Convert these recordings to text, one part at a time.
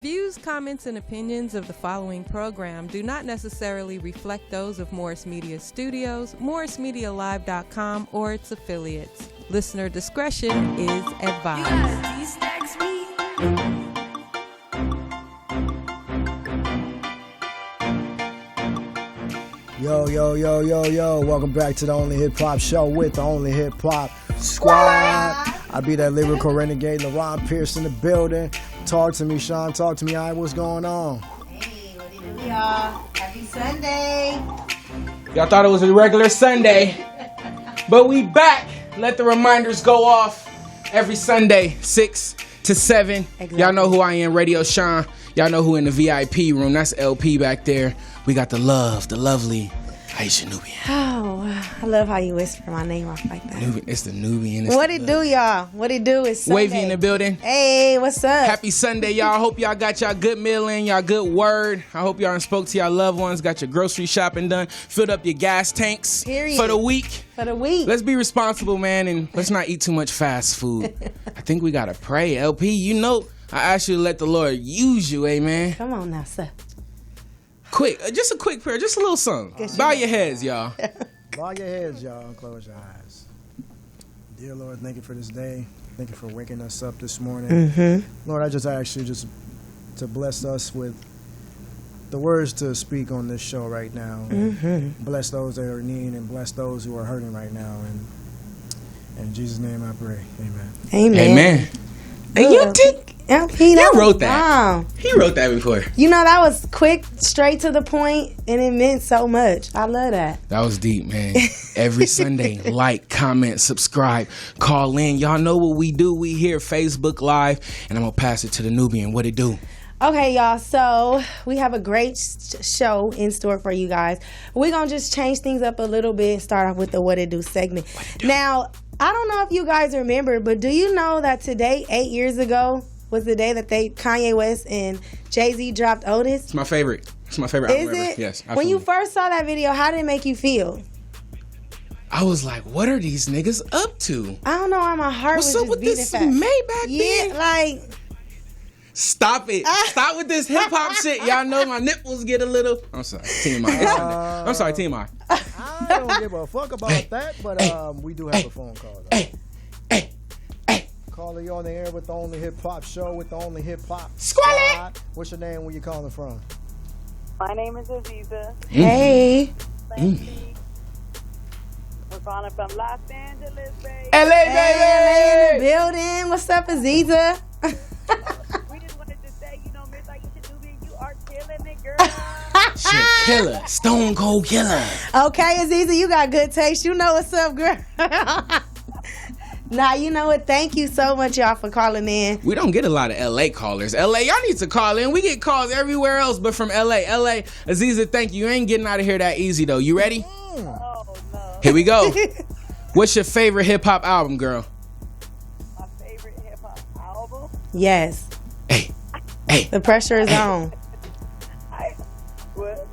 Views, comments, and opinions of the following program do not necessarily reflect those of Morris Media Studios, MorrisMediaLive.com, or its affiliates. Listener discretion is advised. Yo. Welcome back to the Only Hip Hop Show with the Only Hip Hop Squad. I be that lyrical renegade, LaRon Pierce in the building. Talk to me, Sean. Talk to me. All right, what's going on? Hey, what it do, y'all? Happy Sunday. Y'all thought it was a regular Sunday, but we back. Let the reminders go off every Sunday, 6 to 7. Exactly. Y'all know who I am, Radio Sean. Y'all know who in the VIP room. That's LP back there. We got the lovely Aisha Nubian. Oh, I love how you whisper my name off like that. It's the Nubian. What it do, y'all? What it do is Sunday. Wavy in the building. Hey, what's up? Happy Sunday, y'all. I hope y'all got y'all good meal in, y'all good word. I hope y'all spoke to y'all loved ones, got your grocery shopping done, filled up your gas tanks for the week. Let's be responsible, man, and let's not eat too much fast food. I think we got to pray. LP, you know, I asked you to let the Lord use you, amen. Come on now, sir. Quick, just a quick prayer, just a little song. Bow your heads, y'all. Bow your heads, y'all, and close your eyes. Dear Lord, thank you for this day. Thank you for waking us up this morning. Mm-hmm. Lord, I just ask you just to bless us with the words to speak on this show right now. Mm-hmm. Bless those that are in need and bless those who are hurting right now. And in Jesus' name I pray. Amen. And you did. LP, he wrote that. Wow. He wrote that before. You know, that was quick, straight to the point, and it meant so much. I love that. That was deep, man. Every Sunday, like, comment, subscribe, call in. Y'all know what we do. We here, Facebook Live, and I'm going to pass it to the Nubian. What it do? Okay, y'all, so we have a great show in store for you guys. We're going to just change things up a little bit and start off with the What It Do segment. Now, I don't know if you guys remember, but do you know that today, 8 years ago, was the day that Kanye West and Jay-Z dropped Otis? It's my favorite. It's my favorite album ever. Is it? Yes. Absolutely. When you first saw that video, how did it make you feel? I was like, what are these niggas up to? I don't know why my heart was just beating fast. What's up with this Maybach thing? Like... Stop it. Stop with this hip-hop shit. Y'all know my nipples get a little... I'm sorry, TMI. I'm sorry, TMI. I don't give a fuck about that, but we do have a phone call, though. Hey. Caller, you on the air with the Only Hip Hop Show with the Only Hip Hop Squad. What's your name? Where you calling from? My name is Aziza. Hey. We're calling from Los Angeles, baby. LA, baby. Hey, in the building. What's up, Aziza? We just wanted to say, you know, Miss Aisha Nubian, you are killing it, girl. She a killer. Stone cold killer. Okay, Aziza, you got good taste. You know what's up, girl. Nah, you know what? Thank you so much, y'all, for calling in. We don't get a lot of LA callers. LA, y'all need to call in. We get calls everywhere else but from LA. LA, Aziza, thank you. You ain't getting out of here that easy, though. You ready? Oh, no. Here we go. What's your favorite hip-hop album, girl? My favorite hip-hop album? Yes. Hey. The pressure is on. What?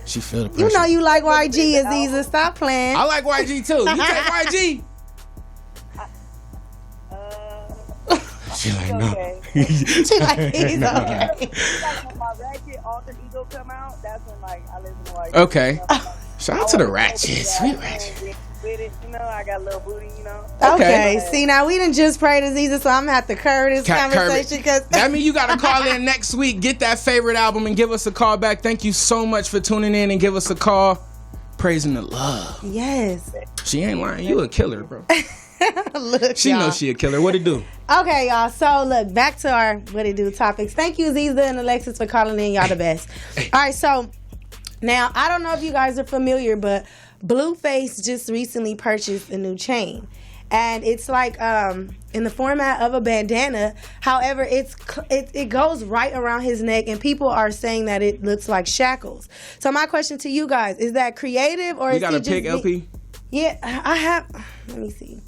She feel the pressure. You know you like YG, Aziza. Stop playing. I like YG, too. You take YG. She like, no. Okay. She like, he's okay. Like when my Ratchet alter ego come out, that's when like I listen to like. Okay. Shout out to the Ratchets. Sweet Ratchet. With it, you know, I got a little booty, you know. Okay. See, now we didn't just pray to Aziza, so I'm gonna have to curb this conversation because that means you gotta call in next week, get that favorite album, and give us a call back. Thank you so much for tuning in and give us a call. Praising the love. Yes. She ain't lying. You a killer, bro. Look, she y'all. knows she a killer. What it do? Okay, y'all. So, look, back to our What It Do topics. Thank you, Aziza and Alexis, for calling in. Y'all the best. All right, so now, I don't know if you guys are familiar, but Blueface just recently purchased a new chain. And it's like in the format of a bandana. However, it goes right around his neck, and people are saying that it looks like shackles. So my question to you guys, is that creative or we is got to pick LP? Yeah, I have. Let me see.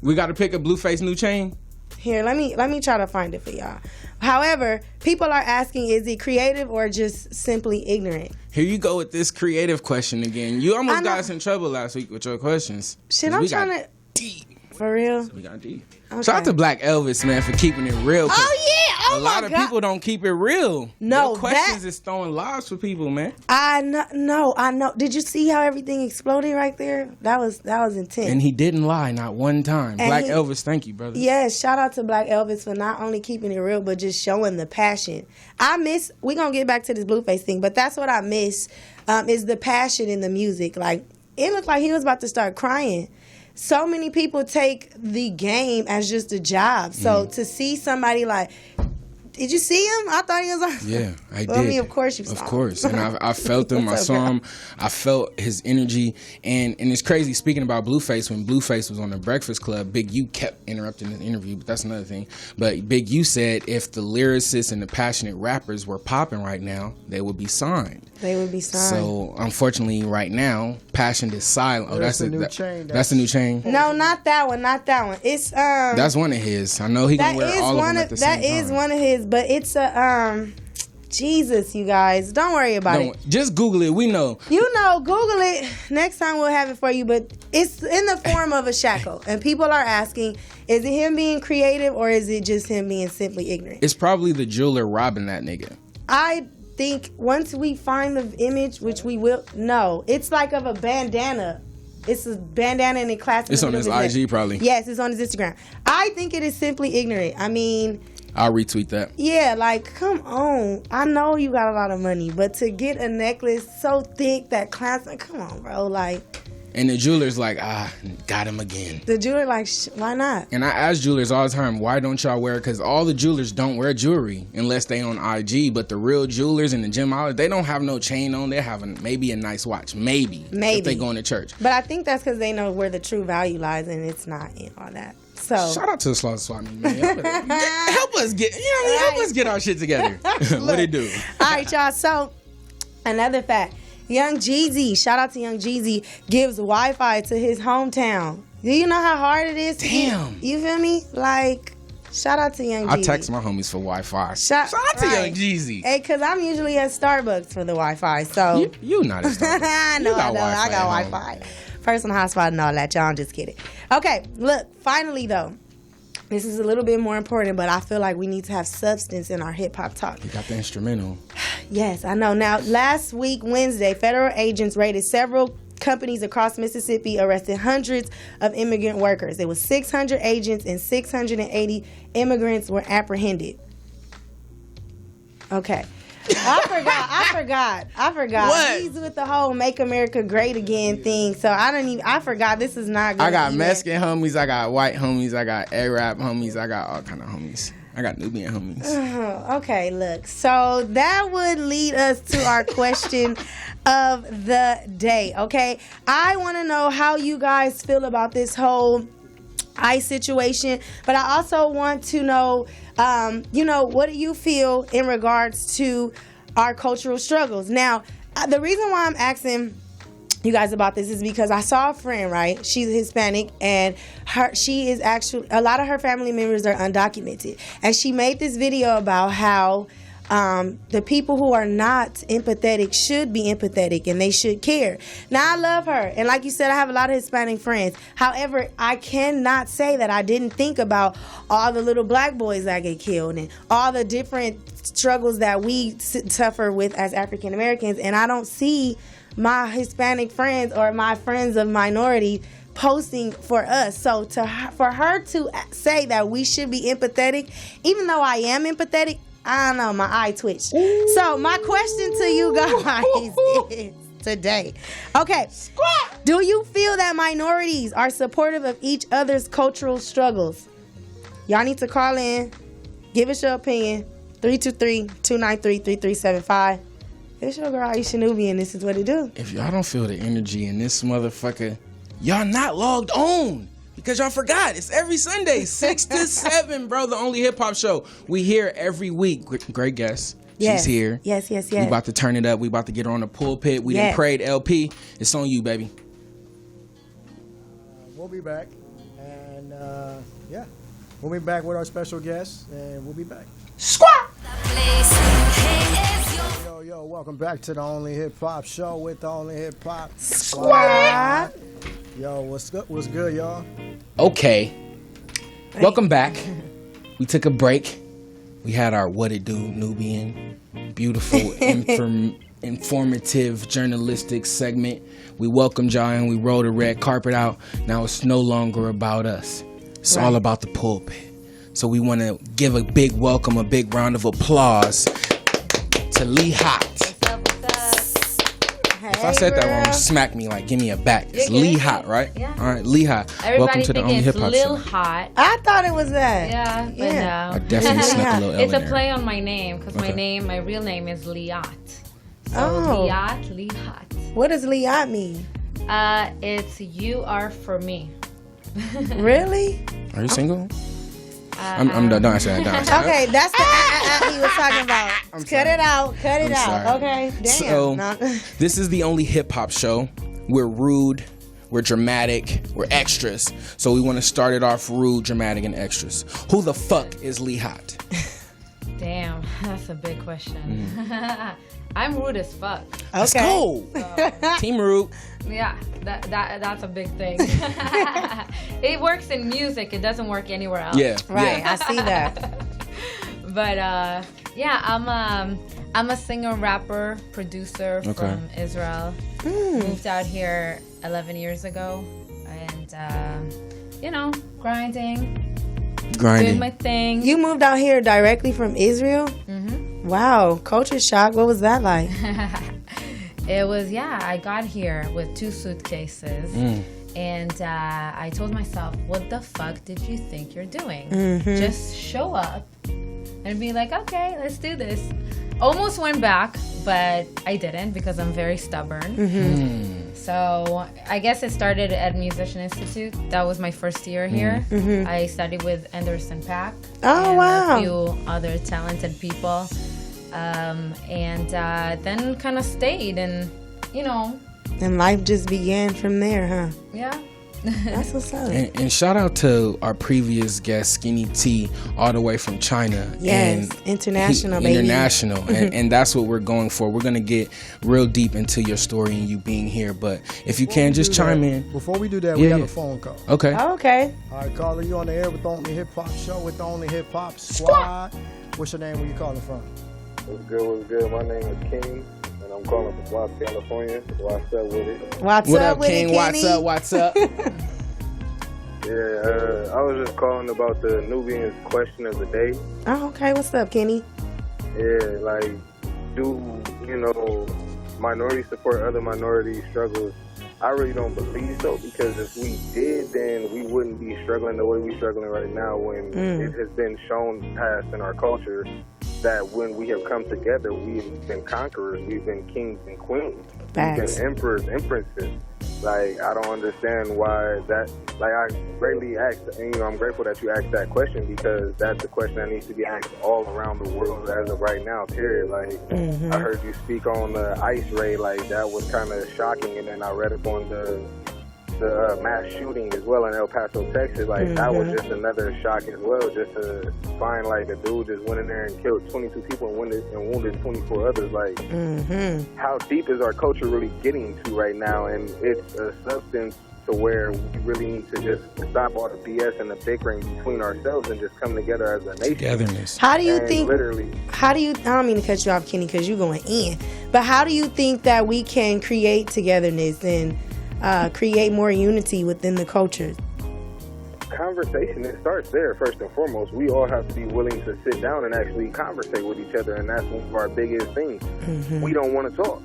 We got to pick a Blueface new chain? Here, let me try to find it for y'all. However, people are asking, is it creative or just simply ignorant? Here you go with this creative question again. You almost got us in trouble last week with your questions. Shit, I'm trying to... We For real? We got D. Okay. Shout out to Black Elvis, man, for keeping it real. Oh yeah! Oh a lot of people don't keep it real. No, questions is throwing lives for people, man. I know. Did you see how everything exploded right there? That was intense. And he didn't lie, not one time. And Black Elvis, thank you, brother. Yes, shout out to Black Elvis for not only keeping it real, but just showing the passion. We're going to get back to this Blueface thing, but that's what I miss, is the passion in the music. Like, it looked like he was about to start crying. So many people take the game as just a job. So to see somebody like, did you see him? I thought he was on. Yeah, I did. I mean, of course you saw him. Of course. And I felt him. I saw him. I felt his energy. And it's crazy, speaking about Blueface, when Blueface was on the Breakfast Club, Big U kept interrupting the interview, but that's another thing. But Big U said if the lyricists and the passionate rappers were popping right now, they would be signed. They would be signed. So, unfortunately, right now, Passion is silent. Oh, that's the new chain. That's the new chain? No, not that one. Not that one. It's That's one of his. I know he can wear all of them at the same time. That is one of his, but it's a Jesus, you guys. Don't worry about it. Just Google it. We know. You know, Google it. Next time we'll have it for you, but it's in the form of a shackle. And people are asking, is it him being creative or is it just him being simply ignorant? It's probably the jeweler robbing that nigga. I think once we find the image, which we will, no, it's like of a bandana. It's a bandana and a classic. It's on his IG probably. Yes, it's on his Instagram. I think it is simply ignorant. I mean, I'll retweet that. Yeah, like, come on. I know you got a lot of money, but to get a necklace so thick that classic, come on, bro. Like, and the jeweler's like, got him again. The jeweler like, why not? And I ask jewelers all the time, why don't y'all wear it? Because all the jewelers don't wear jewelry unless they on IG. But the real jewelers and the gym hollers, they don't have no chain on. They're having maybe a nice watch. Maybe. If they going to church. But I think that's because they know where the true value lies, and it's not in all that. So shout out to the Slaughter Swap Meet, man. Help us get, help us get our shit together. What it do? All right, y'all. So another fact. Young Jeezy, shout out to Young Jeezy, gives Wi-Fi to his hometown. Do you know how hard it is? You feel me? Like, shout out to Young Jeezy. I text my homies for Wi-Fi. Shout out to Young Jeezy. Hey, because I'm usually at Starbucks for the Wi-Fi. So you not at Starbucks. I got Wi-Fi. Personal hotspot and all that. Y'all, I'm just kidding. Okay, look, finally, though. This is a little bit more important, but I feel like we need to have substance in our hip-hop talk. You got the instrumental. Yes, I know. Now, last week, Wednesday, federal agents raided several companies across Mississippi, arrested hundreds of immigrant workers. There was 600 agents and 680 immigrants were apprehended. Okay. I forgot. What? He's with the whole "Make America Great Again" thing. So I forgot. This is not good. I got Mexican homies. I got white homies. I got Arab homies. I got all kind of homies. I got Nubian homies. Okay, look. So that would lead us to our question of the day. Okay, I want to know how you guys feel about this whole ICE situation, but I also want to know, what do you feel in regards to our cultural struggles? Now, the reason why I'm asking you guys about this is because I saw a friend, right? She's Hispanic, and she is actually, a lot of her family members are undocumented, and she made this video about how the people who are not empathetic should be empathetic and they should care. Now, I love her. And like you said, I have a lot of Hispanic friends. However, I cannot say that I didn't think about all the little black boys that get killed and all the different struggles that we suffer with as African Americans. And I don't see my Hispanic friends or my friends of minority posting for us. So for her to say that we should be empathetic, even though I am empathetic, I don't know, my eye twitched. So my question to you guys is today. Okay. Do you feel that minorities are supportive of each other's cultural struggles? Y'all need to call in. Give us your opinion. 323-293-3375. It's your girl Aisha Nubian. This is what it do. If y'all don't feel the energy in this motherfucker, y'all not logged on. Because y'all forgot, it's every Sunday, 6 to 7, bro, the only hip-hop show. We here every week. Great guest. Yes. She's here. Yes. We about to turn it up. We about to get her on the pulpit. We done prayed LP. It's on you, baby. We'll be back. And, we'll be back with our special guest, and we'll be back. Squawk! Yo, welcome back to the Only Hip Hop Show with the Only Hip Hop Squad. Yo, what's good, y'all? Okay. Welcome back. We took a break. We had our What It Do Nubian, beautiful, informative, journalistic segment. We welcomed y'all and we rolled a red carpet out. Now it's no longer about us. It's all about the pulpit. So we want to give a big welcome, a big round of applause to Lihot. If I said that wrong, smack me, like, give me a back. It's Lihot, right? Yeah. All right, Lihot. Welcome to the Only Hip Hop Show. Hot. I thought it was that. Yeah, but no. I definitely snuck a little L It's in a there. play on my name because my real name is Lihot. So Lihot. What does Lihot mean? It's you are for me. Really? Are you single? I'm done. Don't answer that. Okay, that's the he was talking about. Cut it out. Cut it out. sorry. Okay. Damn. So, No. this is the Only Hip Hop Show. We're rude, we're dramatic, we're extras. So we want to start it off rude, dramatic, and extras. Who the fuck is Lihot? Damn, that's a big question. I'm rude as fuck. Let's go. Team Rude. Yeah, that's a big thing. It works in music. It doesn't work anywhere else. Yeah. Right. Yeah. I see that. But yeah, I'm a singer, rapper, producer from Israel. Moved out here 11 years ago, and grinding, doing my thing. You moved out here directly from Israel? Wow. Culture shock. What was that like? It was, I got here with 2 suitcases. And I told myself, what the fuck did you think you're doing? Just show up and be like, okay, let's do this. Almost went back, but I didn't because I'm very stubborn. So I guess it started at Musician Institute. That was my first year here. I studied with Anderson .Paak. Oh, and wow. a few other talented people. And then kind of stayed and, And life just began from there, huh? yeah. That's what's up. And shout out to our previous guest, Skinny T, all the way from China. Yes, And international, baby. International. and that's what we're going for. We're going to get real deep into your story and you being here. But if you can, just chime in. Before we do that, we got a phone call. Okay. Okay. All right, caller, you on the air with the Only Hip Hop Show with the Only Hip Hop Squad. What's your name? Where you calling from? What's good? My name is King, and I'm calling from Los California. What's up with it? What's What up up, with King? it, Kenny? What's up? Yeah, I was just calling about the Nubians question of the day. Oh, okay. What's up, Kenny? Yeah, like, do, minorities support other minority struggles? I really don't believe so, because if we did, then we wouldn't be struggling the way we're struggling right now when it has been shown past in our culture that when we have come together, we've been conquerors, we've been kings and queens, Facts. we've been emperors, empresses. Like, I don't understand why that, like, I greatly asked, and, I'm grateful that you asked that question, because that's a question that needs to be asked all around the world as of right now, period. Like, I heard you speak on the ICE raid, like, that was kind of shocking, and then I read up on the mass shooting as well in El Paso, Texas. Like, that was just another shock as well, just to find, like, a dude just went in there and killed 22 people and wounded 24 others. Like, how deep is our culture really getting to right now? And it's a substance to where we really need to just stop all the BS and the bickering between ourselves and just come together as a nation. Togetherness. How do you And think? literally, I don't mean to cut you off, Kenny, because you're going in. But how do you think that we can create togetherness and create more unity within the culture? conversation, it starts there first and foremost. We all have to be willing to sit down and actually conversate with each other, and that's one of our biggest things. We don't want to talk.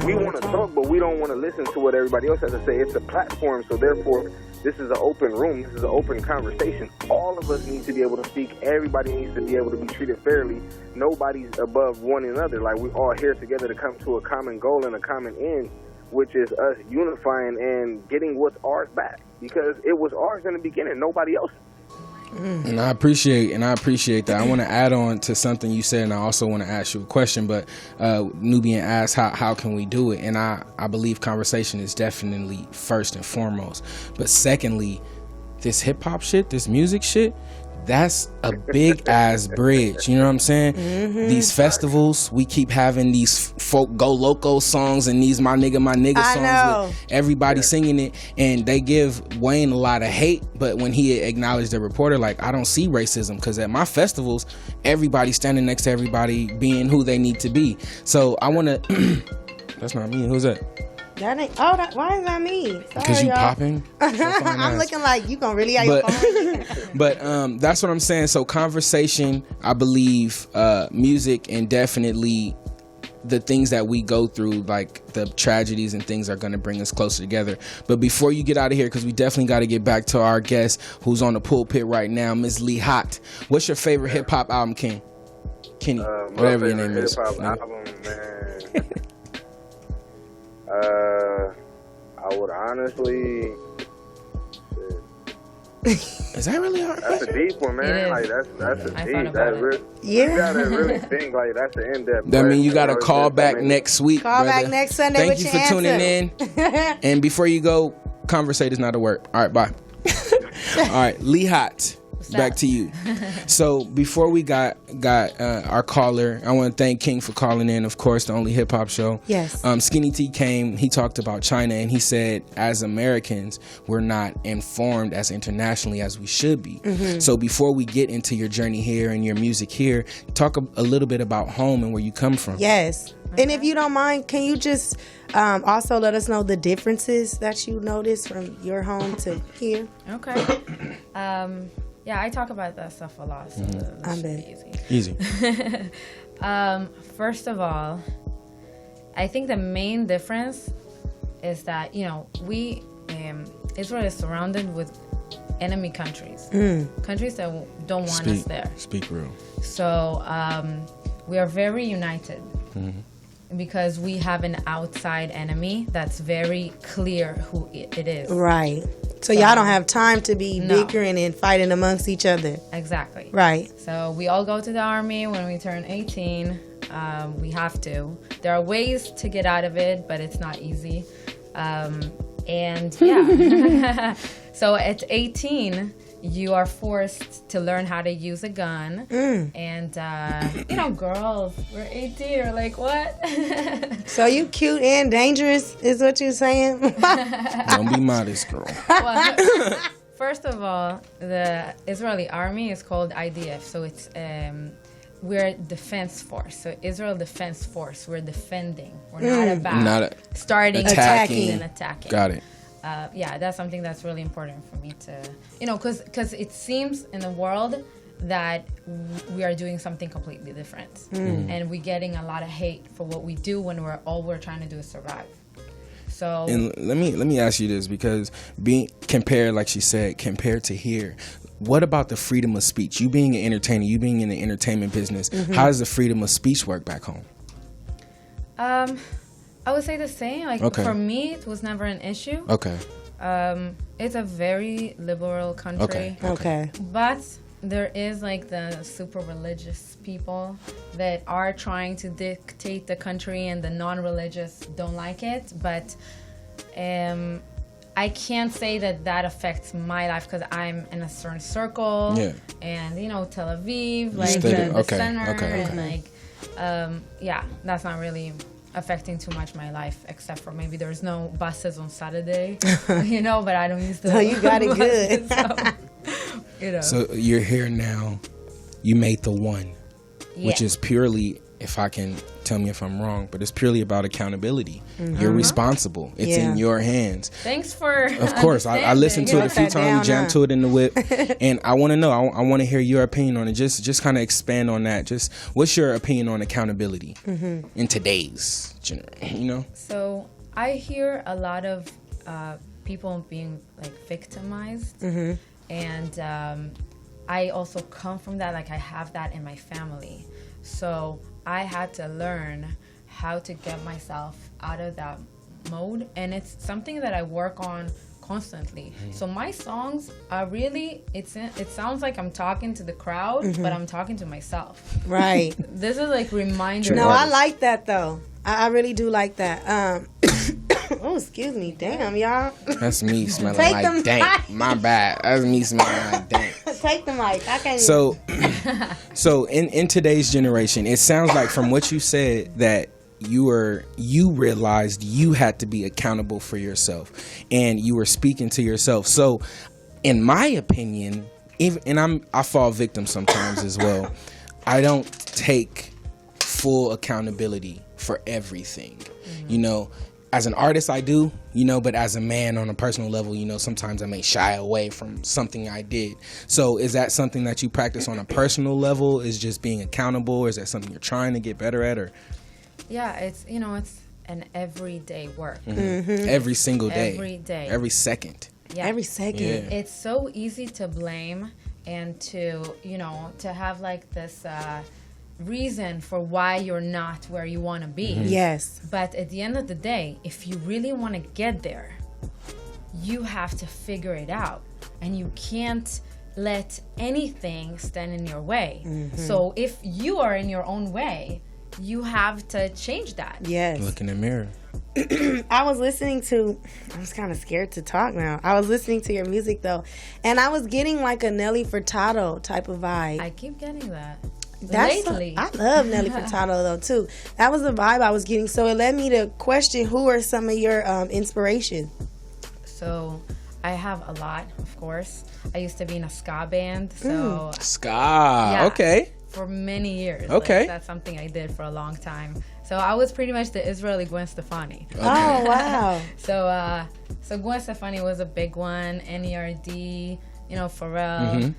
We want to talk, but we don't want to listen to what everybody else has to say. It's a platform, so therefore, this is an open room. This is an open conversation. All of us need to be able to speak. Everybody needs to be able to be treated fairly. Nobody's above one another. Like, we're all here together to come to a common goal and a common end, which is us unifying and getting what's ours back. Because it was ours in the beginning, nobody else. And I appreciate that. I want to add on to something you said, and I also want to ask you a question. But Nubian asked, how can we do it? And I believe conversation is definitely first and foremost. But secondly, this hip hop shit, this music shit, that's a big ass bridge. You know what I'm saying? Mm-hmm. These festivals, we keep having these folk go loco songs and these my nigga songs with everybody singing it, and they give Wayne a lot of hate. But when he acknowledged the reporter, like, I don't see racism, because at my festivals, everybody's standing next to everybody being who they need to be. So I want to. That's not me. Who's that? That ain't. Why is that me? Because you y'all. Popping. I'm looking like you gonna really have your phone. But that's what I'm saying. So conversation, I believe, music, and definitely the things that we go through, like the tragedies and things, are going to bring us closer together. But before you get out of here, because we definitely got to get back to our guest who's on the pulpit right now, Ms. Lihot. What's your favorite hip hop album, Kenny? Whatever your name is. Hip hop album, man. I would honestly. Is that really hard? That's a deep one, man. Like that's a deep. That's real. Yeah. You gotta really think, like, that's the in-depth. That mean you gotta call back next week. Call brother. back next Sunday. Thank with you your for answer. tuning in. And before you go, conversate is not a word. All right, bye. All right, Lihot. Back to you. So before we got our caller, I want to thank King for calling in, of course, the only hip hop show. Yes. Skinny T came, he talked about China, and he said, as Americans, we're not informed as internationally as we should be. Mm-hmm. So before we get into your journey here and your music here, talk a little bit about home and where you come from. Yes. And if you don't mind, can you just also let us know the differences that you noticed from your home to here? Okay. Yeah, I talk about that stuff a lot, so that should be easy. First of all, I think the main difference is that, we, Israel is surrounded with enemy countries, countries that don't want us there. Speak real. So we are very united because we have an outside enemy that's very clear who it is. Right. So y'all don't have time to be bickering and fighting amongst each other. Exactly. Right. So we all go to the army when we turn 18. We have to. There are ways to get out of it, but it's not easy. And yeah. So at 18, you are forced to learn how to use a gun. And, girls, we're 18. We're like, what? So you cute and dangerous is what you're saying? Don't be modest, girl. Well, first of all, the Israeli army is called IDF. So it's, we're a defense force. So Israel Defense Force, we're defending. We're not about starting attacking and attacking. Got it. Yeah, that's something that's really important for me to, because it seems in the world that we are doing something completely different, and we're getting a lot of hate for what we do when we're trying to do is survive. So, and let me ask you this, because being compared, like she said, compared to here, what about the freedom of speech? You being an entertainer, you being in the entertainment business, how does the freedom of speech work back home? I would say the same. For me, it was never an issue. Okay. It's a very liberal country. Okay. But there is the super religious people that are trying to dictate the country, and the non-religious don't like it. But I can't say that affects my life, because I'm in a certain circle. Yeah. And Tel Aviv, the center, and that's not really affecting too much my life, except for maybe there's no buses on Saturday, but I don't use the. So you got it good. So you're here now. You made the one, which is purely, if I can, tell me if I'm wrong, but it's purely about accountability. You're responsible. It's in your hands. Thanks for. Of course, I listened to it a few times. We jammed to it in the whip, and I want to know. I want to hear your opinion on it. Just kind of expand on that. Just what's your opinion on accountability in today's generation? So I hear a lot of people being victimized, and I also come from that. I have that in my family, so I had to learn how to get myself out of that mode, and it's something that I work on constantly. So my songs are really, it sounds like I'm talking to the crowd, but I'm talking to myself. Right. This is reminder. No, I like that though. I really do like that. Oh, excuse me. Damn, y'all. That's me smelling like dank. My bad. That's me smelling like dank. Take the mic. I can't. So in today's generation, it sounds like from what you said that you realized you had to be accountable for yourself, and you were speaking to yourself. So, in my opinion, I fall victim sometimes as well. I don't take full accountability for everything. You know, as an artist I do, you know, but as a man on a personal level, you know, sometimes I may shy away from something I did. So is that something that you practice on a personal level, is just being accountable, or is that something you're trying to get better at? Or yeah, it's an everyday work. Every single day. Every day. Every second. Yeah. Every second. Yeah. It's so easy to blame and to have like this reason for why you're not where you want to be. Yes. But at the end of the day, if you really want to get there, you have to figure it out. And you can't let anything stand in your way. So if you are in your own way, you have to change that. Yes. Look in the mirror. I was listening to, I'm just kind of scared to talk now. I was listening to your music though, and I was getting like a Nelly Furtado type of vibe. I keep getting that. Lately. I love Nelly Furtado though too. That was the vibe I was getting. So it led me to question, who are some of your inspirations? So I have a lot, of course. I used to be in a ska band. So Ska. Yeah. Okay. For many years. Okay. Like, that's something I did for a long time. So I was pretty much the Israeli Gwen Stefani. Okay. Oh, wow. So Gwen Stefani was a big one. NERD, Pharrell.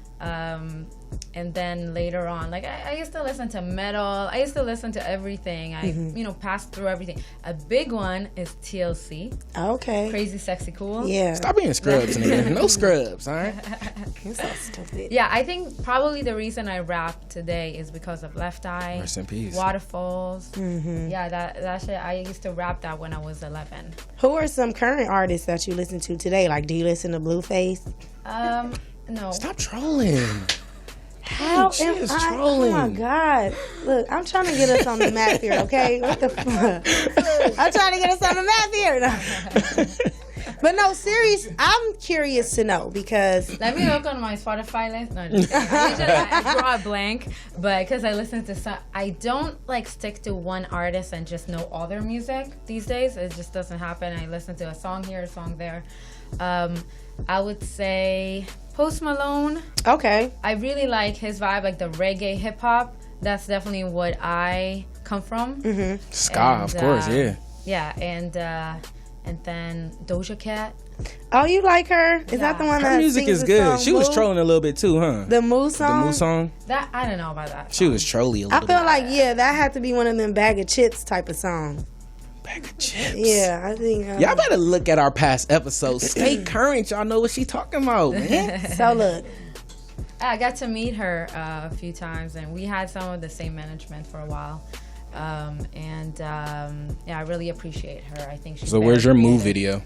And then later on, like I used to listen to metal. I used to listen to everything. I, passed through everything. A big one is TLC. Okay. Crazy, Sexy, Cool. Yeah. Stop being scrubs, nigga. No scrubs, all right? You're so stupid. Yeah, I think probably the reason I rap today is because of Left Eye. Rest in peace. Waterfalls. Yeah, that shit. I used to rap that when I was 11. Who are some current artists that you listen to today? Like, do you listen to Blueface? No. Stop trolling. How she am is I? trolling. Oh my God! Look, I'm trying to get us on the map here. Okay, what the fuck? I'm trying to get us on the map here. No. But no, serious. I'm curious to know because let me look on my Spotify list. No, just kidding. Usually I draw a blank, but because I listen to some, I don't like stick to one artist and just know all their music these days. It just doesn't happen. I listen to a song here, a song there. I would say Post Malone. Okay. I really like his vibe, like the reggae hip hop. That's definitely what I come from. Ska, of course, yeah. Yeah, and then Doja Cat. Oh, you like her? Is that the one Her that music sings is the good. song She was Moo? trolling a little bit too, huh? The Moo song. The Moo song. That I don't know about that. She was trolly a I little bit. feel like that had to be one of them bag of chips type of songs. Bag of chips. Yeah, I think. Y'all better look at our past episodes. Stay current. Y'all know what she talking about, man. So look. I got to meet her a few times, and we had some of the same management for a while. I really appreciate her. I think she's. So where's your Moo video?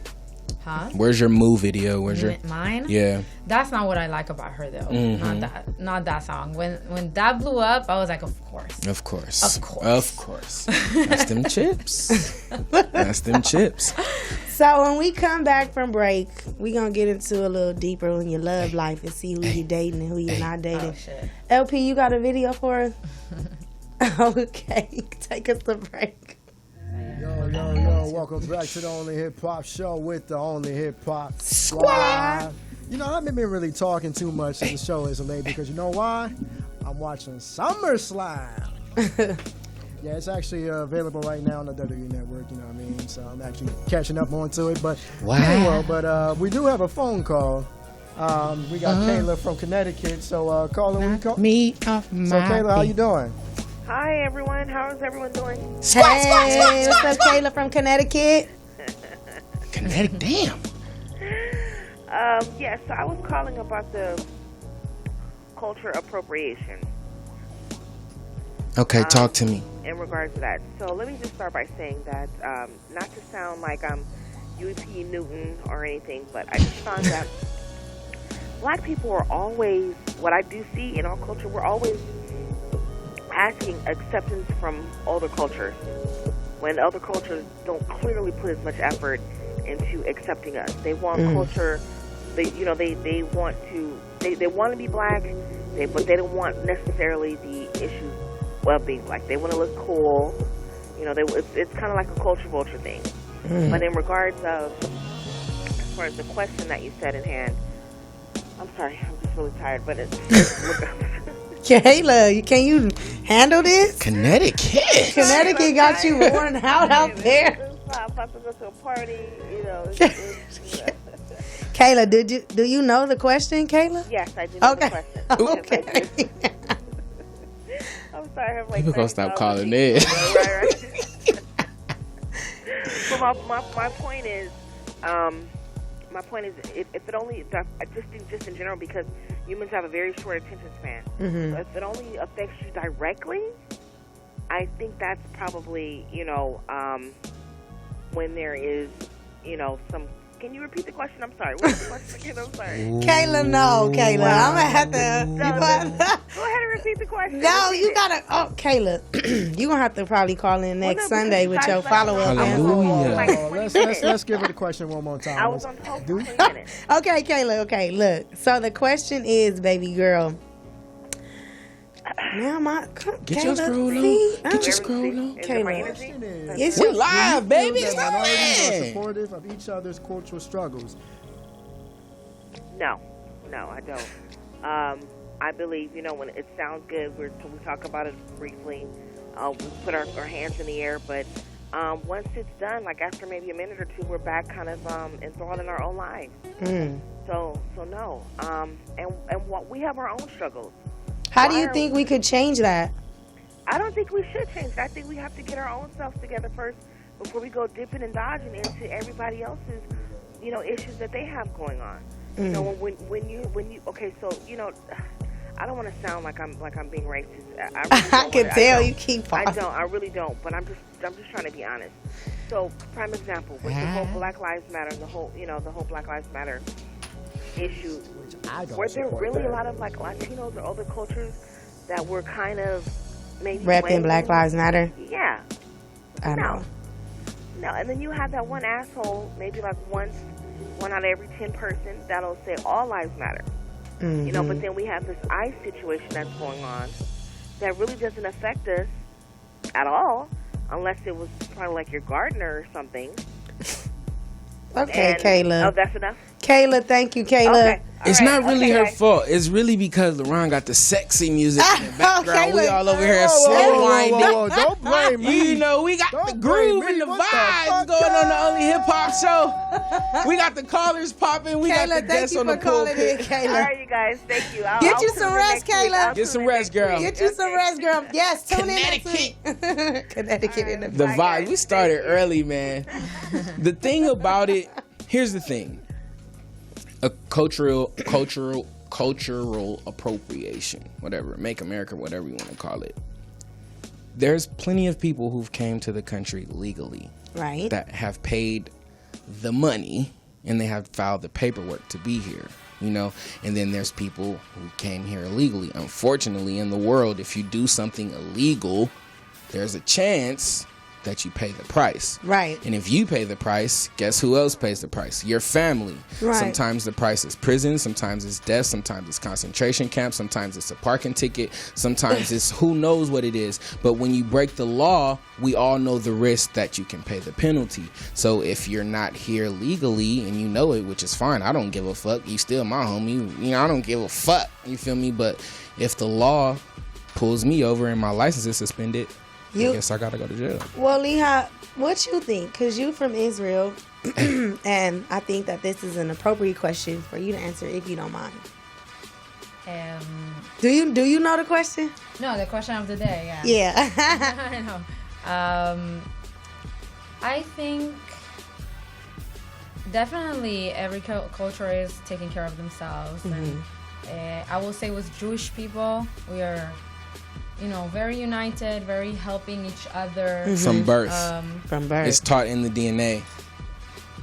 Huh? Where's your Moo video? Where's your mine? Yeah. That's not what I like about her though. Not that song. When that blew up, I was like, of course. Of course. Of course. Of course. That's them chips. That's them chips. So when we come back from break, we gonna get into a little deeper in your love life and see who you dating and who you're not dating. Oh, shit. LP, you got a video for us? Okay, take us to break. Yo, welcome back to the Only Hip Hop Show with the Only Hip Hop Squad. You know, I haven't been really talking too much as the show is late because you know why? I'm watching SummerSlam. Yeah, it's actually available right now on the WWE Network, you know what I mean? So I'm actually catching up onto it. But anyway, we do have a phone call. We got Kayla from Connecticut. So, caller, Me off my So, Kayla, how you doing? Hi, everyone. How is everyone doing? What's up, Kayla from Connecticut? Connecticut, damn. Yes, so I was calling about the culture appropriation. Okay, talk to me. In regards to that. So let me just start by saying that, not to sound like I'm U.P. Newton or anything, but I just found that black people are always, what I do see in our culture, we're always asking acceptance from other cultures when other cultures don't clearly put as much effort into accepting us. They want culture. They want to be black, but they don't want necessarily the issues of being black. They want to look cool. It's kind of like a culture vulture thing. But in regards of, as far as the question that you said in hand, I'm sorry, I'm just really tired, but it's Kayla, can you handle this? Connecticut got you worn out there. I'm about to go to a party, Kayla, do you know the question, Kayla? Yes, I do know the question. Okay. I'm sorry. I'm People gonna stop calling it. Right. But my point is, if it only, just in general, because humans have a very short attention span. So if it only affects you directly, I think that's probably, when there is, some. Can you repeat the question? I'm sorry. What's the question again? I'm sorry. Kayla, no, Kayla. I'm gonna have to. Go ahead and repeat the question. No, you gotta. Oh, Kayla, you gonna have to probably call in next Sunday with your follow-up. Let's give her the question one more time. I was on hold for 20 minutes. Okay, Kayla. Okay, look. So the question is, baby girl. Now get your scroll on. Get your scroll on. Kayla, we're live, baby. It's minorities are supportive of each other's cultural struggles. No, I don't. I believe, when it sounds good, we talk about it briefly. We put our hands in the air, but once it's done, like after maybe a minute or two, we're back kind of enthralled in our own lives. So no. And what we have our own struggles. How do you think we could change that? I don't think we should change it. I think we have to get our own selves together first before we go dipping and dodging into everybody else's, issues that they have going on. When you okay, so I don't want to sound like I'm being racist. I can tell you keep pausing. I really don't. But I'm just trying to be honest. So, prime example with the whole Black Lives Matter and the whole Black Lives Matter issue. Were there really a lot of like Latinos or other cultures that were kind of maybe repping Black Lives Matter? Yeah. I know. No, and then you have that one asshole, maybe like one out of every 10 person that'll say all lives matter. But then we have this ICE situation that's going on that really doesn't affect us at all, unless it was probably like your gardener or something. Okay, Kayla. Oh, that's enough? Kayla, thank you, Kayla. Okay. It's not really her fault. It's really because LaRon got the sexy music in the background. We all over here slow winding. Don't blame me. We got the groove and the vibes going on the Only Hip Hop Show. We got the callers popping. We got the guests on the pulpit. All right, you guys. Thank you. Get you some rest, Kayla. Get some rest, girl. Get you some rest, girl. Yes, tune in. Connecticut in the The vibe. We started early, man. The thing about it, here's the thing. A cultural appropriation, whatever, make America whatever you want to call it. There's plenty of people who've came to the country legally, right? That have paid the money and they have filed the paperwork to be here, and then there's people who came here illegally. Unfortunately, in the world, if you do something illegal, there's a chance that you pay the price. Right. And if you pay the price, guess who else pays the price? Your family. Right. Sometimes the price is prison, sometimes it's death, sometimes it's concentration camp, sometimes it's a parking ticket, sometimes it's who knows what it is. But when you break the law, we all know the risk that you can pay the penalty. So if you're not here legally and you know it, which is fine, I don't give a fuck. You still my homie. I don't give a fuck. You feel me? But if the law pulls me over and my license is suspended, I guess I gotta go to jail. Well, Lihot, what you think? Because you from Israel, and I think that this is an appropriate question for you to answer if you don't mind. Do you know the question? No, the question of the day. Yeah. I know. I think definitely every culture is taking care of themselves, and I will say with Jewish people, we are, very united, very helping each other. From birth. From birth. It's taught in the DNA.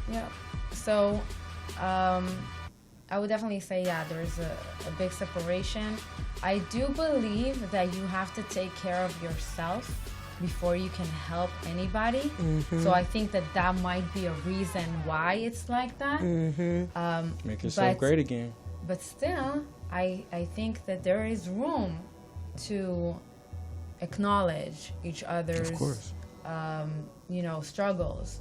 Yeah. So, I would definitely say, there's a big separation. I do believe that you have to take care of yourself before you can help anybody. Mm-hmm. So I think that might be a reason why it's like that. Mm-hmm. Make yourself great again. But still, I think that there is room to acknowledge each other's, of course. Struggles.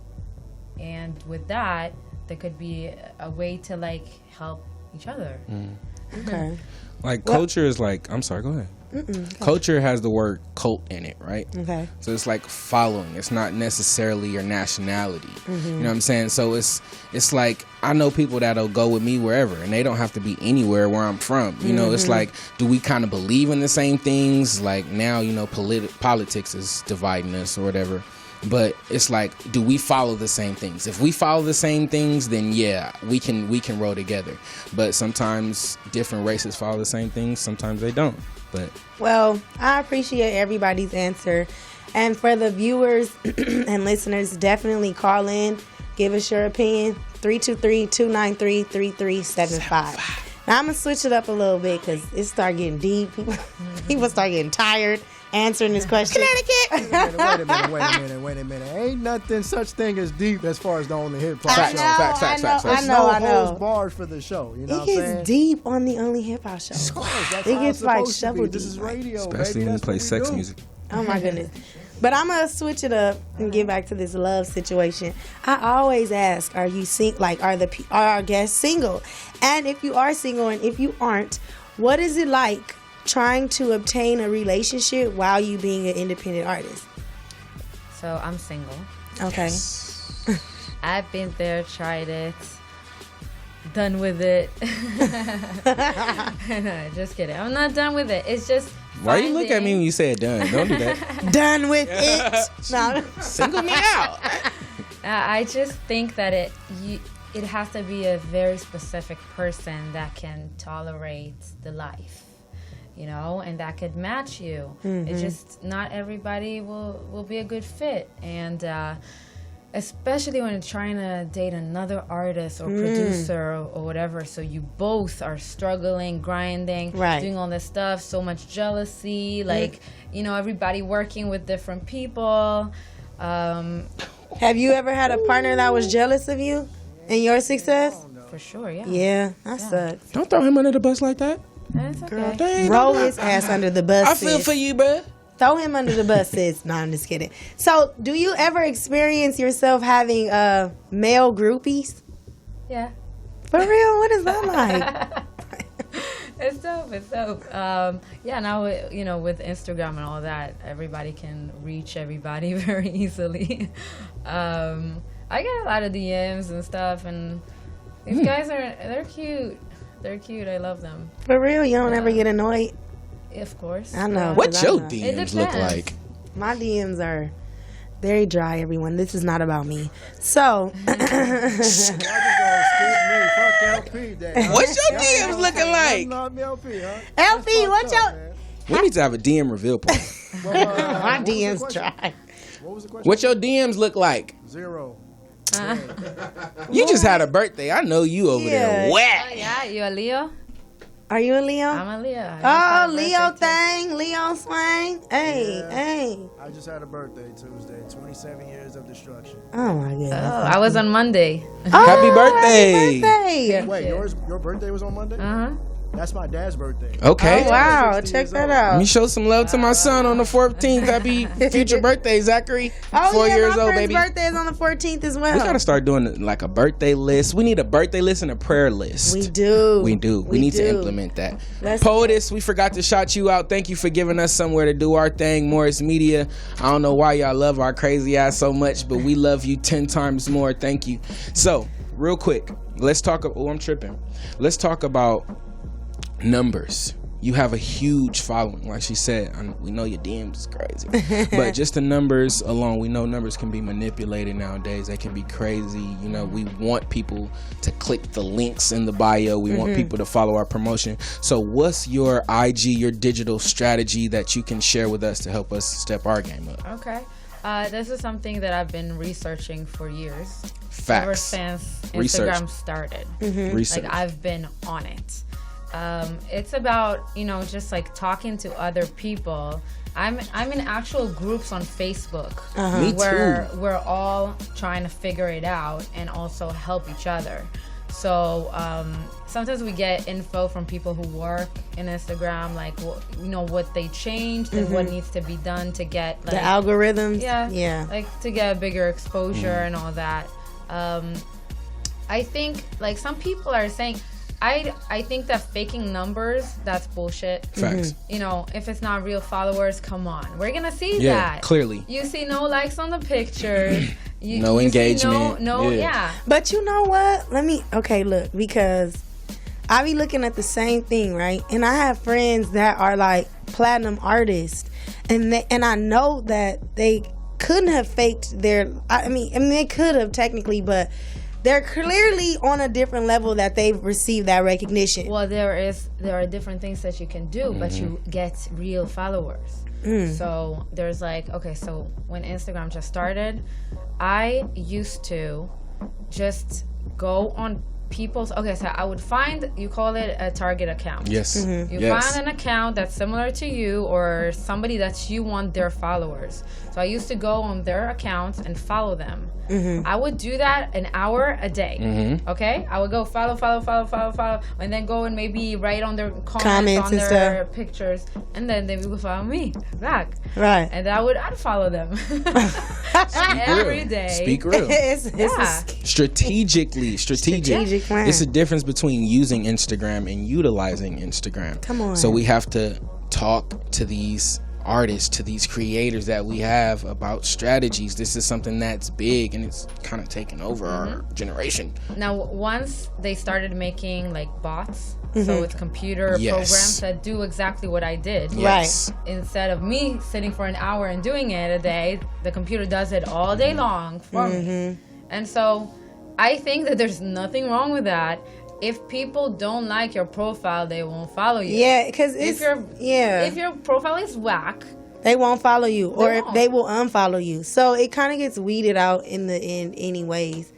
And with that, there could be a way to like help each other. Okay. Like culture is like, I'm sorry, go ahead. Culture has the word cult in it, right? Okay. So it's like following. It's not necessarily your nationality. You know what I'm saying? So it's like, I know people that'll go with me wherever, and they don't have to be anywhere where I'm from. You know, it's like, do we kind of believe in the same things? Like now, politics is dividing us or whatever. But it's like, do we follow the same things? If we follow the same things, then yeah, we can roll together. But sometimes different races follow the same things. Sometimes they don't. But well, I appreciate everybody's answer. And for the viewers and listeners, definitely call in. Give us your opinion. 323-293-3375. Now, I'm going to switch it up a little bit because it started getting deep. People start getting tired answering this question. Wait a minute. Ain't nothing such thing as deep as far as the Only Hip Hop show. Facts. I know. holds barred for the show. You know what I'm It saying? gets deep on the Only Hip Hop show. Of course, that's It how gets it's like supposed to shovel be. This deep. is radio, especially baby. when you That's play what we sex do. music. Oh my goodness. But I'm gonna switch it up and get back to this love situation. I always ask, are you are our guests single? And if you are single and if you aren't, what is it like trying to obtain a relationship while you being an independent artist? So I'm single. Okay. I've been there, tried it, done with it. No, just kidding. I'm not done with it. It's just Why you look at me when you say it done? Don't do that. Done with it. No. Single me out. I just think that it has to be a very specific person that can tolerate the life, and that could match you. It's just not everybody will be a good fit, and especially when you're trying to date another artist or producer or whatever. So you both are struggling, grinding, doing all this stuff. So much jealousy, everybody working with different people. Have you ever had a partner that was jealous of you and your success? For sure, yeah. Yeah, that sucks. Don't throw him under the bus like that. That's okay. Girl, dang, Roll his ass under the bus. I feel for you, bruh. Throw him under the bus, sis. No, I'm just kidding. So, do you ever experience yourself having male groupies? Yeah. For real? What is that like? It's dope. Now with Instagram and all that, everybody can reach everybody very easily. I get a lot of DMs and stuff, and these guys they're cute. They're cute. I love them. For real? You don't ever get annoyed? Of course. I know. What your know. DMs look like? My DMs are very dry, everyone. This is not about me. So. Y'all just gonna skip me. Fuck LP, then. What's your DMs looking like? Not LP, huh? LP, what's your... We need to have a DM reveal party. My DMs dry. What was the question? What your DMs look like? 0. You just had a birthday. I know you over there wet. Oh, yeah, you a Leo? Are you a Leo? I'm a Leo. Oh, Leo thing. Leo swing. Hey. I just had a birthday Tuesday. 27 years of destruction. Oh, my goodness. I was on Monday. Happy birthday. Happy birthday. Wait, your birthday was on Monday? Uh-huh. That's my dad's birthday. Okay. Oh, wow. 60 Check years that old. out. Let me show some love to my son on the 14th. Happy future birthday, Zachary. 4 years my old, friend's baby. birthday is on the 14th as well. We gotta start doing like a birthday list. We need a birthday list and a prayer list. We do. We need to implement that. Poetess, we forgot to shout you out. Thank you for giving us somewhere to do our thing. Morris Media. I don't know why y'all love our crazy ass so much, but we love you 10 times more. Thank you. So, real quick, let's talk. Oh, I'm tripping. Let's talk about numbers. You have a huge following, like she said. We know your DMs is crazy, but just the numbers alone, we know numbers can be manipulated nowadays. They can be crazy. We want people to click the links in the bio. We want people to follow our promotion. So what's your IG, your digital strategy that you can share with us to help us step our game up? Okay. This is something that I've been researching for years. Facts. Ever since Research. Instagram started. Research. Like, I've been on it. It's about, just like talking to other people. I'm in actual groups on Facebook where we're all trying to figure it out and also help each other. So sometimes we get info from people who work in Instagram, like what they changed and what needs to be done to get the algorithms. Yeah, like to get a bigger exposure and all that. I think like some people are saying. I think that faking numbers, that's bullshit. Facts. If it's not real followers, come on. We're going to see that. Yeah, clearly. You see no likes on the pictures. No engagement. Yeah. But you know what? Look, because I be looking at the same thing, right? And I have friends that are like platinum artists. And I know that they couldn't have faked their... I mean, they could have technically, but... They're clearly on a different level that they've received that recognition. Well, there are different things that you can do, but you get real followers. So there's so when Instagram just started, I used to just go on people's... Okay, so I would find, you call it a target account. Yes. You find an account that's similar to you or somebody that you want their followers. So I used to go on their accounts and follow them. I would do that an hour a day. Okay? I would go follow, and then go and maybe write on their comments on their pictures, and then they would follow me back. Right. And I'd follow them every day. Speak real. Strategically. Strategic plan. It's a difference between using Instagram and utilizing Instagram. Come on. So we have to talk to these artists, to these creators that we have about strategies. This is something that's big and it's kind of taken over our generation. Now, once they started making like bots, so it's computer programs that do exactly what I did. Yes. Right. Instead of me sitting for an hour and doing it a day, the computer does it all day long for me. And so I think that there's nothing wrong with that. If people don't like your profile, they won't follow you. Yeah, because if your profile is whack, they won't follow you, or if they will unfollow you. So it kind of gets weeded out in the end, anyways.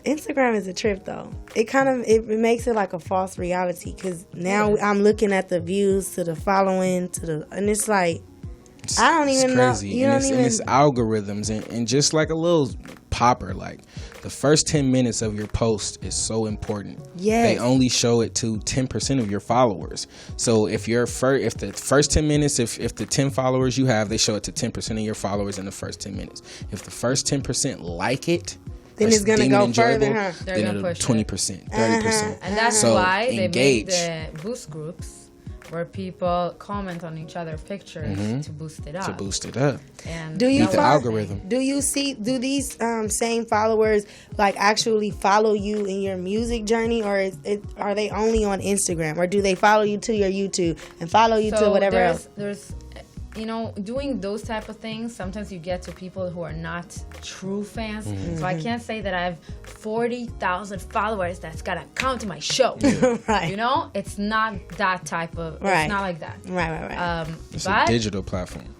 Instagram is a trip, though. It makes it like a false reality because now I'm looking at the views to the following and it's like I don't even know. And it's algorithms and just like a little popper, like the first 10 minutes of your post is so important. Yes. They only show it to 10% of your followers. So if the first 10 minutes, if the 10 followers you have, they show it to 10% of your followers in the first 10 minutes. If the first 10% like it, then it's gonna go further, huh? They're gonna push 20%, 30%. And that's why they made the boost groups where people comment on each other's pictures to boost it up. And do you the algorithm? Do these same followers like actually follow you in your music journey, or are they only on Instagram, or do they follow you to your YouTube and follow you to whatever else? There's doing those type of things, sometimes you get to people who are not true fans. So I can't say that I have 40,000 followers that's gotta come to my show. Right. It's not that type of. Right. It's not like that. Right. It's a digital platform.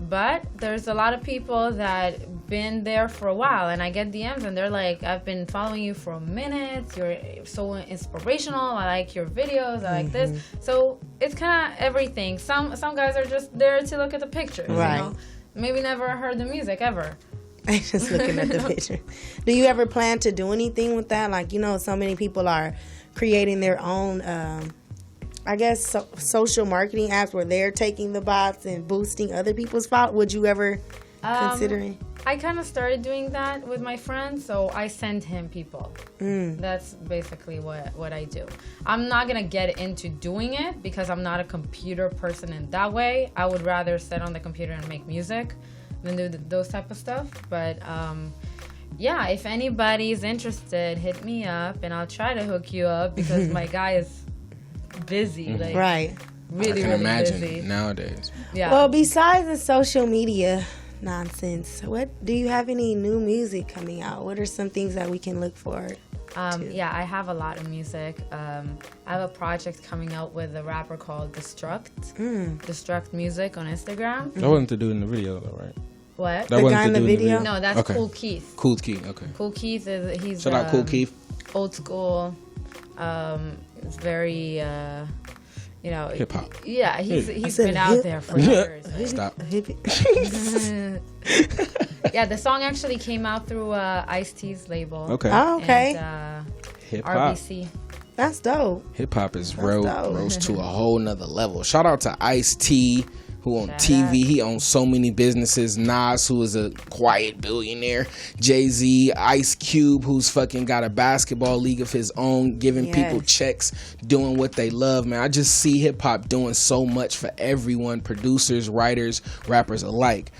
But there's a lot of people that been there for a while, and I get DMs and they're like, I've been following you for a minute, you're so inspirational, I like your videos, I like this. So it's kind of everything. Some guys are just there to look at the pictures, right. Maybe never heard the music ever. Just looking at the picture. Do you ever plan to do anything with that? Like, so many people are creating their own social marketing apps where they're taking the bots and boosting other people's followers. Would you ever consider it? I kind of started doing that with my friends, so I send him people. That's basically what I do. I'm not going to get into doing it because I'm not a computer person in that way. I would rather sit on the computer and make music than do those type of stuff. But if anybody's interested, hit me up and I'll try to hook you up because my guy is busy, right? Really, I can imagine busy nowadays. Yeah. Well, besides the social media nonsense, do you have any new music coming out? What are some things that we can look forward to? Yeah, I have a lot of music. I have a project coming out with a rapper called Destruct Music on Instagram. That wasn't to do in the video, though, right? What? The guy in the video? No, that's Cool Keith. Cool Keith, okay. Cool Keith he's shout out Cool Keith. Old school It's very, hip hop. Yeah, he's been out there for years. Stop. Yeah, the song actually came out through Ice-T's label. Okay. Oh, okay. And, hip hop. RBC. That's dope. Hip hop is dope. rose to a whole nother level. Shout out to Ice-T, who on Shout TV. out. He owns so many businesses. Nas, who is a quiet billionaire. Jay-Z, Ice Cube, who's fucking got a basketball league of his own, giving people checks, doing what they love, man. I just see hip hop doing so much for everyone, producers, writers, rappers alike.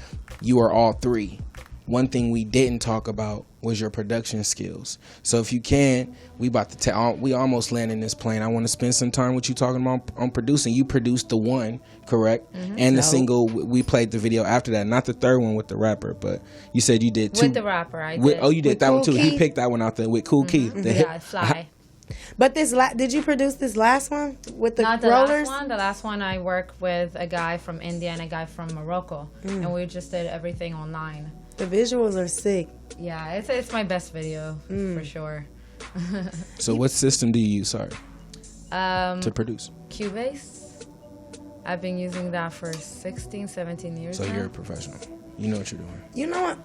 You are all three. One thing we didn't talk about was your production skills. So if you can, we almost landing this plane. I want to spend some time with you talking about on producing. You produced the one, correct? Mm-hmm. And the single, we played the video after that. Not the third one with the rapper, but you said you did two. With the rapper, I did. Oh, you did with that Kool one too. Keith? He picked that one out there with Kool Keith. Yeah, Fly. But did you produce this last one with the Not the rollers? last one. The last one I worked with a guy from India and a guy from Morocco, and we just did everything online. The visuals are sick. Yeah, it's my best video for sure. So what system do you use, to produce? Cubase. I've been using that for 16, 17 years So now. you're a professional. You know what you're doing. You know what?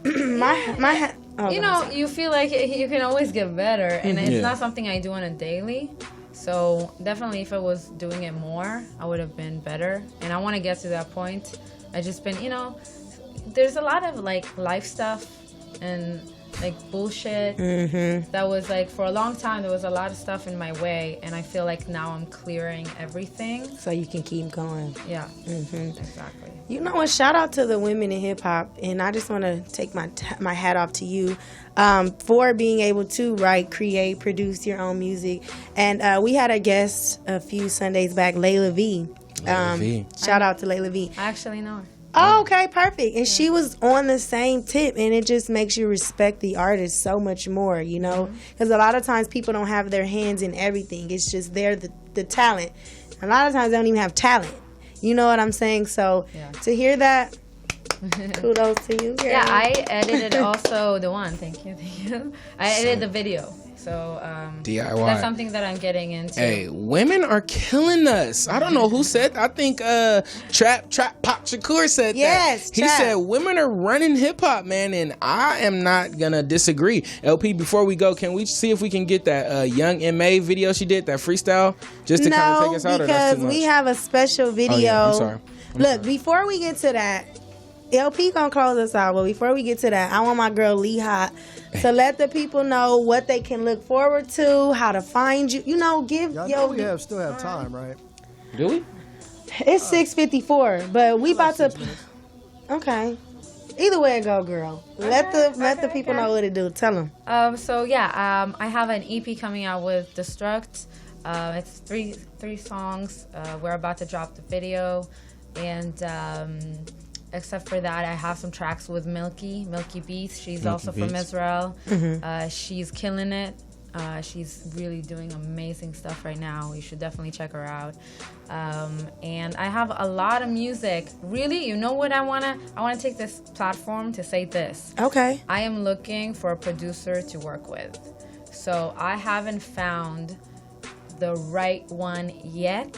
You feel like you can always get better, and it's not something I do on a daily. So definitely, if I was doing it more, I would have been better. And I want to get to that point. I just been, there's a lot of like life stuff and like bullshit that was like for a long time there was a lot of stuff in my way, and I feel like now I'm clearing everything So you can keep going. Yeah. Exactly. You know what? Shout out to the women in hip hop, and I just want to take my hat off to you for being able to write, create, produce your own music. And we had a guest a few Sundays back, Layla V. Shout out to Layla V. I actually know her. Oh, okay, perfect. And she was on the same tip, and it just makes you respect the artist so much more, because a lot of times people don't have their hands in everything. It's just they're the talent. A lot of times they don't even have talent. You know what I'm saying? So to hear that, kudos to you, girl. Yeah, I edited also the one. Thank you. I edited the video. So DIY. That's something that I'm getting into. Hey, women are killing us. I don't know who said. I think Trap Pop Shakur said that. He said women are running hip hop, man, and I am not gonna disagree. LP, before we go, can we see if we can get that Young M.A. video she did, that freestyle, just to kind of take us out? No, or that's too because much? we have a special video. Oh, yeah. I'm sorry. Look, before we get to that, LP gonna close us out, but before we get to that, I want my girl Lihot to let the people know what they can look forward to, how to find you. Give Y'all know we still have time, right? Do we? It's 6:54, but we about to. Okay. Either way it go, girl. Let the people know what to do. Tell them. I have an EP coming out with Destruct. It's three songs. We're about to drop the video, and except for that, I have some tracks with Milky Beats. She's also from Israel. She's killing it. She's really doing amazing stuff right now. You should definitely check her out. And I have a lot of music. Really, you know what I wanna take this platform to say this. Okay. I am looking for a producer to work with. So I haven't found the right one yet.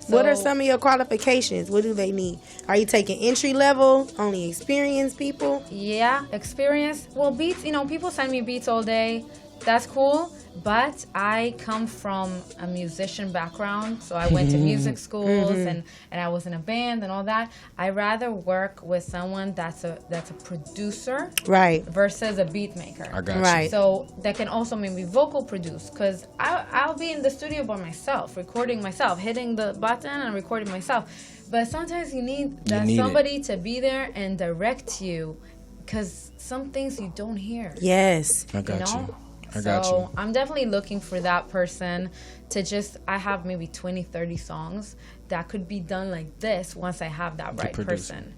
So, what are some of your qualifications? What do they need? Are you taking entry level, only experienced people? Yeah, experience. Well, beats, people send me beats all day. That's cool. But I come from a musician background, so I went to music schools and I was in a band and all that. I rather work with someone that's a producer, right, versus a beat maker. I got you. Right. So that can also maybe vocal produce, because I'll be in the studio by myself, recording myself, hitting the button and recording myself. But sometimes you need somebody to be there and direct you, because some things you don't hear. Yes. I got you. So I'm definitely looking for that person to I have maybe 20, 30 songs that could be done like this once I have that right person.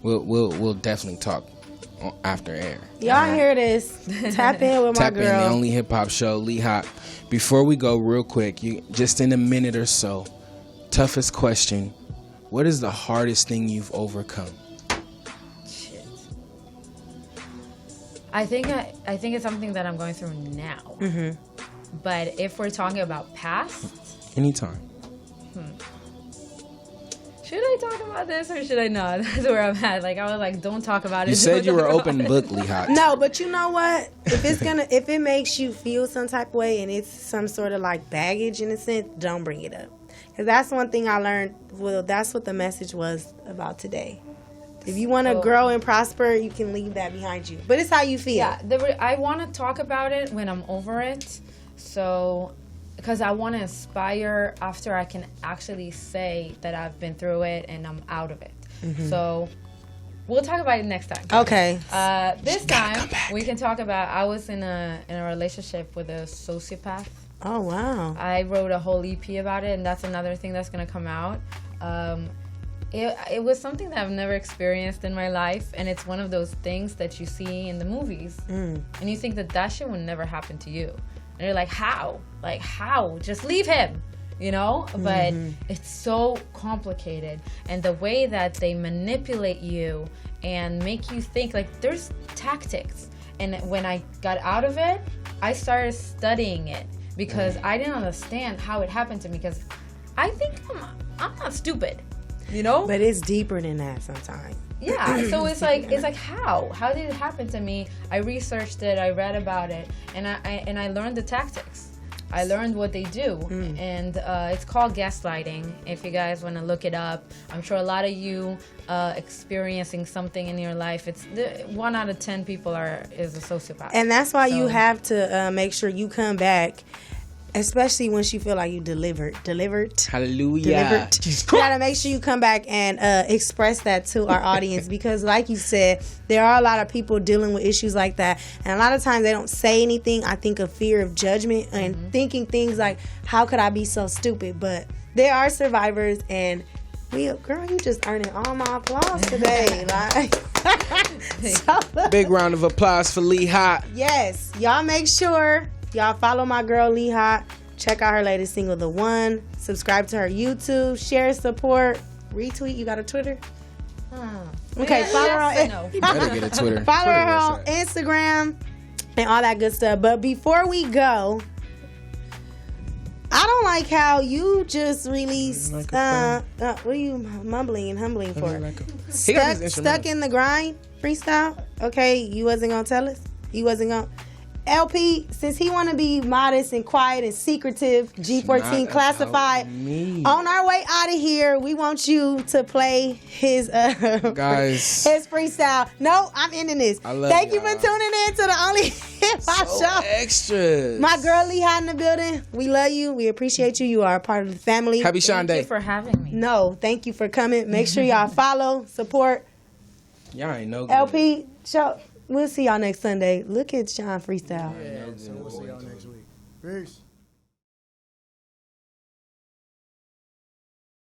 We'll definitely talk after air. Y'all hear this? Tap in with my girl. Tap in, the only hip hop show, Lihot. Before we go, real quick, just in a minute or so, toughest question: what is the hardest thing you've overcome? I think it's something that I'm going through now. But if we're talking about past, anytime. Should I talk about this or should I not? That's where I'm at. Like I was like, don't talk about it. You said you were open book, Lihot. No, but you know what? If it makes you feel some type of way and it's some sort of like baggage in a sense, don't bring it up. Because that's one thing I learned. Well, that's what the message was about today. If you want to grow and prosper, you can leave that behind you. But it's how you feel. Yeah, I want to talk about it when I'm over it. So, because I want to inspire after I can actually say that I've been through it and I'm out of it. So, we'll talk about it next time. Okay. This time, we can talk about, I was in a relationship with a sociopath. Oh, wow. I wrote a whole EP about it, and that's another thing that's going to come out. It was something that I've never experienced in my life, and it's one of those things that you see in the movies, and you think that shit would never happen to you. And you're like, how? Like, how? Just leave him, you know? But it's so complicated, and the way that they manipulate you and make you think, like, there's tactics. And when I got out of it, I started studying it because I didn't understand how it happened to me, because I think I'm not stupid. You know, but it's deeper than that sometimes. Yeah, so it's like how did it happen to me? I researched it, I read about it, and I learned the tactics. I learned what they do, and it's called gaslighting. If you guys want to look it up, I'm sure a lot of you experiencing something in your life. It's 1 out of 10 people is a sociopath, and that's why you have to make sure you come back. Especially once you feel like you delivered. Hallelujah. You gotta make sure you come back and express that to our audience, because like you said, there are a lot of people dealing with issues like that, and a lot of times they don't say anything. I think of fear of judgment and thinking things like, how could I be so stupid? But there are survivors, and girl, you just earning all my applause today. Big round of applause for Lihot. Yes, y'all make sure y'all follow my girl Lihot. Check out her latest single, The One. Subscribe to her YouTube. Share, support, retweet. You got a Twitter? Okay, follow her on. You better get a Twitter. Follow her on Instagram and all that good stuff. But before we go, I don't like how you just released. What are you mumbling and humbling for? Stuck in the grind freestyle. Okay, you wasn't gonna tell us. You wasn't gonna. LP, since he want to be modest and quiet and secretive, G14 classified, on our way out of here, we want you to play his guys, his freestyle. No, I'm ending this. Thank you for tuning in to the Only Hip Hop Show. Extras. My girl Lihot in the building. We love you. We appreciate you. You are a part of the family. Happy Shine Day. Thank you for having me. No, thank you for coming. Make sure y'all follow, support. Y'all ain't no good. LP, show. We'll see y'all next Sunday. Look at Sean freestyle. Yeah, so we'll see y'all next week. Peace.